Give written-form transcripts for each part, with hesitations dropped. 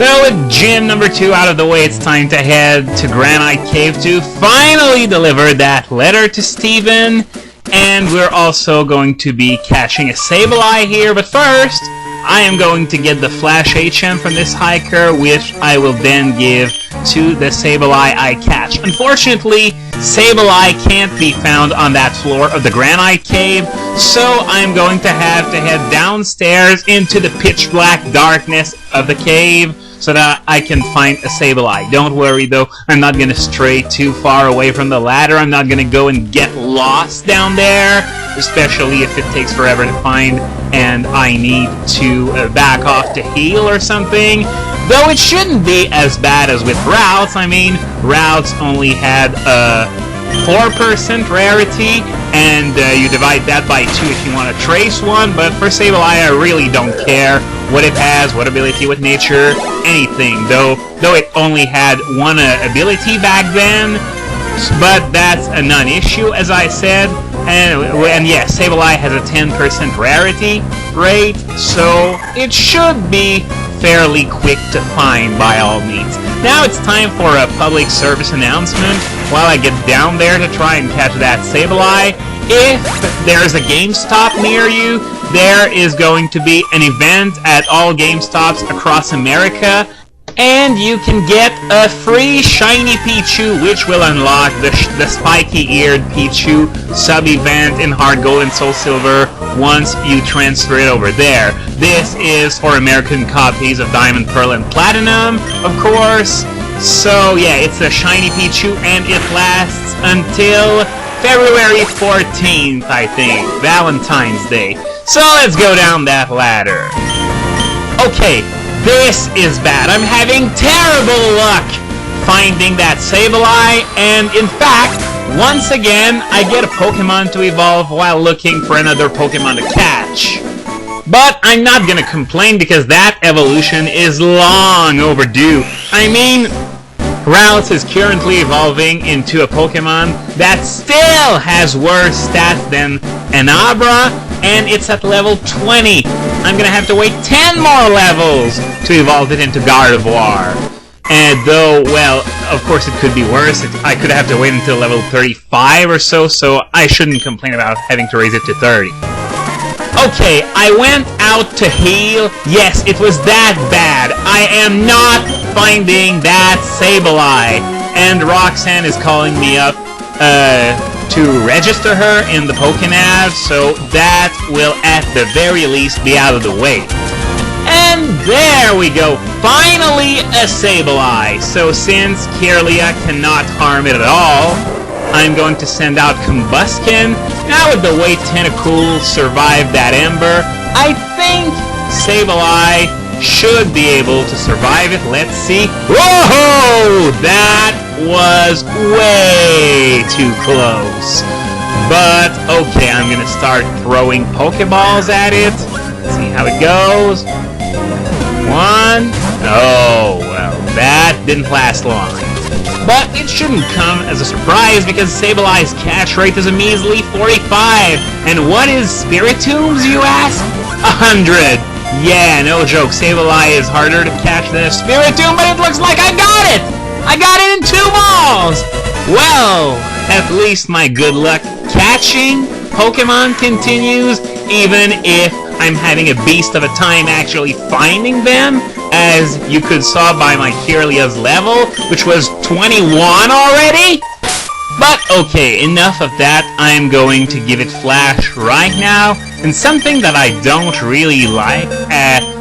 So with gym number 2 out of the way, it's time to head to Granite Cave to finally deliver that letter to Steven. And we're also going to be catching a Sableye here, but first, I am going to get the Flash HM from this hiker, which I will then give to the Sableye I catch. Unfortunately, Sableye can't be found on that floor of the Granite Cave, so I'm going to have to head downstairs into the pitch black darkness of the cave so that I can find a Sableye. Don't worry though, I'm not going to stray too far away from the ladder. I'm not going to go and get lost down there, especially if it takes forever to find and I need to back off to heal or something. Though it shouldn't be as bad as with Ralts. I mean, Ralts only had a 4% rarity, and you divide that by 2 if you want to trace one, but for Sableye I really don't care what it has, what ability, what nature, anything, though it only had one ability back then, but that's a non-issue, as I said, and yes, Sableye has a 10% rarity rate, so it should be fairly quick to find by all means. Now it's time for a public service announcement while I get down there to try and catch that Sableye. If there's a GameStop near you, there is going to be an event at all GameStops across America, and you can get a free shiny Pichu, which will unlock the spiky-eared Pichu sub-event in Hard Gold and Soul Silver once you transfer it over there. This is for American copies of Diamond, Pearl, and Platinum, of course. So yeah, it's a shiny Pichu, and it lasts until February 14th, I think, Valentine's Day. So let's go down that ladder. Okay, this is bad. I'm having terrible luck finding that Sableye, and in fact, once again, I get a Pokemon to evolve while looking for another Pokemon to catch. But I'm not gonna complain because that evolution is long overdue. I mean, Ralts is currently evolving into a Pokemon that still has worse stats than an Abra, and it's at level 20. I'm gonna have to wait 10 more levels to evolve it into Gardevoir. And though, well, of course it could be worse. I could have to wait until level 35 or so I shouldn't complain about having to raise it to 30. Okay, I went out to heal. Yes, it was that bad. I am not finding that Sableye. And Roxanne is calling me up to register her in the Pokénav, so that will at the very least be out of the way. And there we go, finally a Sableye. So since Kirlia cannot harm it at all, I'm going to send out Combuskin. Now with the way Tentacool survived that Ember, I think Sableye should be able to survive it. Let's see. Whoa! That was way too close. But, okay, I'm gonna start throwing Pokeballs at it. Let's see how it goes. 1. Oh, well, that didn't last long. But it shouldn't come as a surprise because Sableye's catch rate is a measly 45. And what is Spiritombs, you ask? 100. Yeah, no joke, Sableye is harder to catch than a Spiritomb, but it looks like I got it! I got it in 2 balls! Well, at least my good luck catching Pokemon continues, even if I'm having a beast of a time actually finding them, as you could saw by my Kirlia's level, which was 21 already? But okay, enough of that. I'm going to give it Flash right now, and something that I don't really like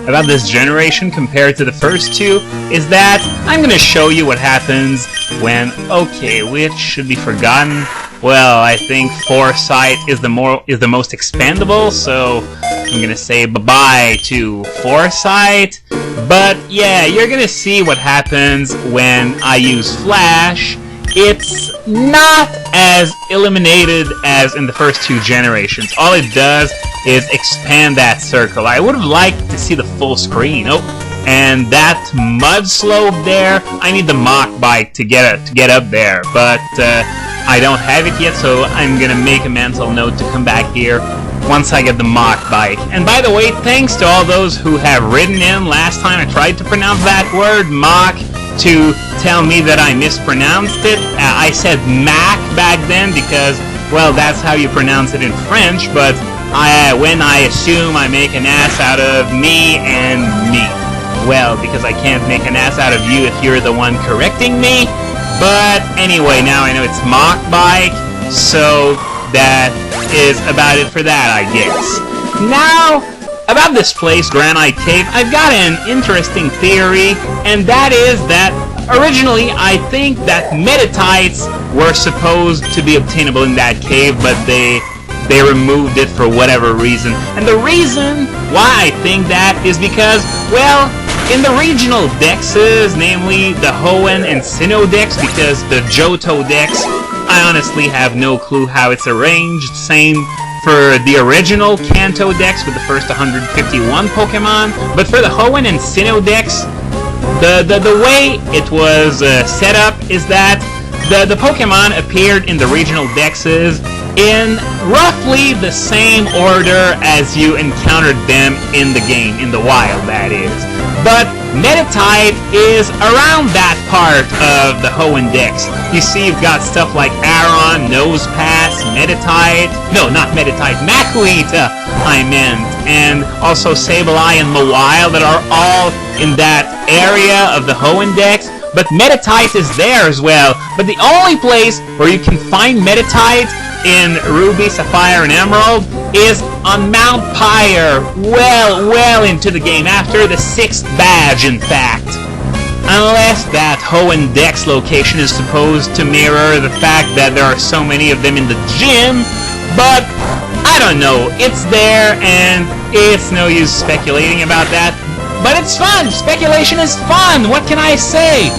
about this generation compared to the first 2 is that I'm going to show you what happens when, okay, which should be forgotten. Well, I think Foresight is the most expendable, so I'm gonna say bye-bye to Foresight. But yeah, you're gonna see what happens when I use Flash. It's not as eliminated as in the first 2 generations. All it does is expand that circle. I would have liked to see the full screen. Oh, and that mud slope there, I need the Mach Bike to get up there, but I don't have it yet, so I'm gonna make a mental note to come back here once I get the Mach Bike. And by the way, thanks to all those who have written in last time I tried to pronounce that word, Mach, to tell me that I mispronounced it. I said Mac back then because, well, that's how you pronounce it in French, but when I assume I make an ass out of me and me. Well, because I can't make an ass out of you if you're the one correcting me. But anyway, now I know it's Mach Bike, so that is about it for that, I guess. Now, about this place, Granite Cave, I've got an interesting theory, and that is that originally I think that metatites were supposed to be obtainable in that cave, but they removed it for whatever reason. And the reason why I think that is because, well, in the regional Dexes, namely the Hoenn and Sinnoh Dex, because the Johto Dex, I honestly have no clue how it's arranged. Same for the original Kanto Dex with the first 151 Pokemon. But for the Hoenn and Sinnoh Dex, the way it was set up is that the Pokemon appeared in the regional Dexes in roughly the same order as you encountered them in the game, in the wild, that is. But Metatite is around that part of the Hoenn Dex. You see, you've got stuff like Aron, Nosepass, Metatite, no, not Metatite, Makuhita, I meant, and also Sableye and Mawile that are all in that area of the Hoenn Dex. But Metatite is there as well. But the only place where you can find Metatite in Ruby, Sapphire, and Emerald is on Mount Pyre, well into the game, after the 6th badge, in fact. Unless that Hoenn Dex location is supposed to mirror the fact that there are so many of them in the gym, but I don't know, it's there, and it's no use speculating about that. But it's fun! Speculation is fun! What can I say?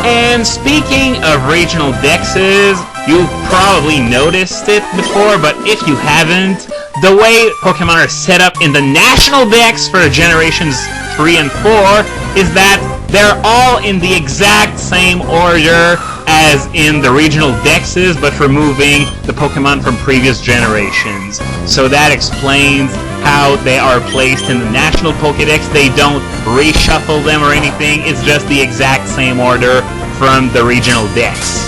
And speaking of regional Dexes, you've probably noticed it before, but if you haven't, the way Pokemon are set up in the National Dex for Generations 3 and 4 is that they're all in the exact same order as in the regional Dexes, but removing the Pokemon from previous generations. So that explains how they are placed in the National Pokédex. They don't reshuffle them or anything, it's just the exact same order from the regional Dex.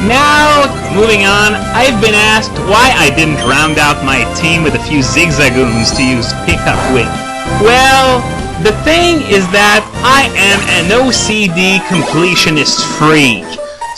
Now, moving on, I've been asked why I didn't round out my team with a few Zigzagoons to use pickup with. Well, the thing is that I am an OCD completionist freak.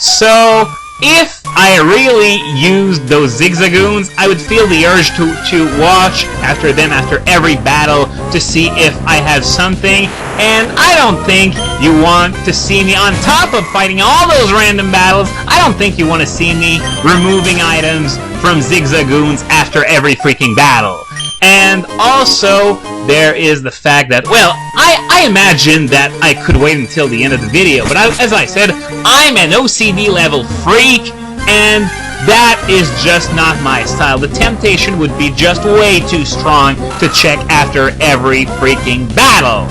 So, if I really used those Zigzagoons, I would feel the urge to watch after them after every battle to see if I have something, and I don't think you want to see me on top of fighting all those random battles. I don't think you want to see me removing items from Zigzagoons after every freaking battle. And also, there is the fact that, well, I imagine that I could wait until the end of the video, but as I said, I'm an OCD level freak, and that is just not my style. The temptation would be just way too strong to check after every freaking battle.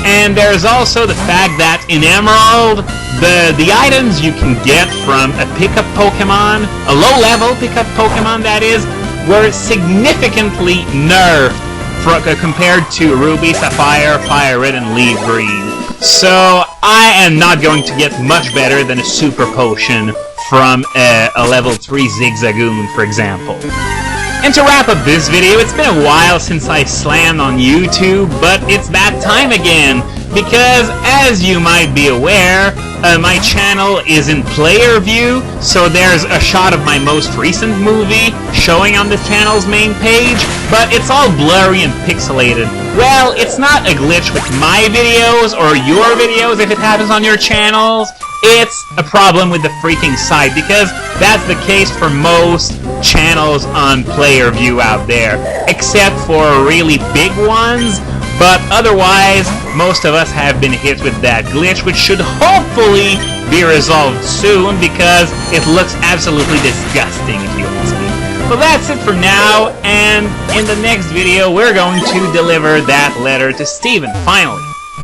And there's also the fact that in Emerald, the items you can get from a pickup Pokemon, a low-level pickup Pokemon that is, were significantly nerfed compared to Ruby, Sapphire, Fire Red, and Leaf Green. So I am not going to get much better than a Super Potion from a level 3 Zigzagoon, for example. And to wrap up this video, it's been a while since I slammed on YouTube, but it's that time again, because as you might be aware, my channel is in player view, so there's a shot of my most recent movie showing on the channel's main page, but it's all blurry and pixelated. Well, it's not a glitch with my videos or your videos if it happens on your channels. It's a problem with the freaking site, because that's the case for most channels on player view out there, except for really big ones. But otherwise, most of us have been hit with that glitch, which should hopefully be resolved soon, because it looks absolutely disgusting if you ask me. Well, that's it for now, and in the next video, we're going to deliver that letter to Steven, finally.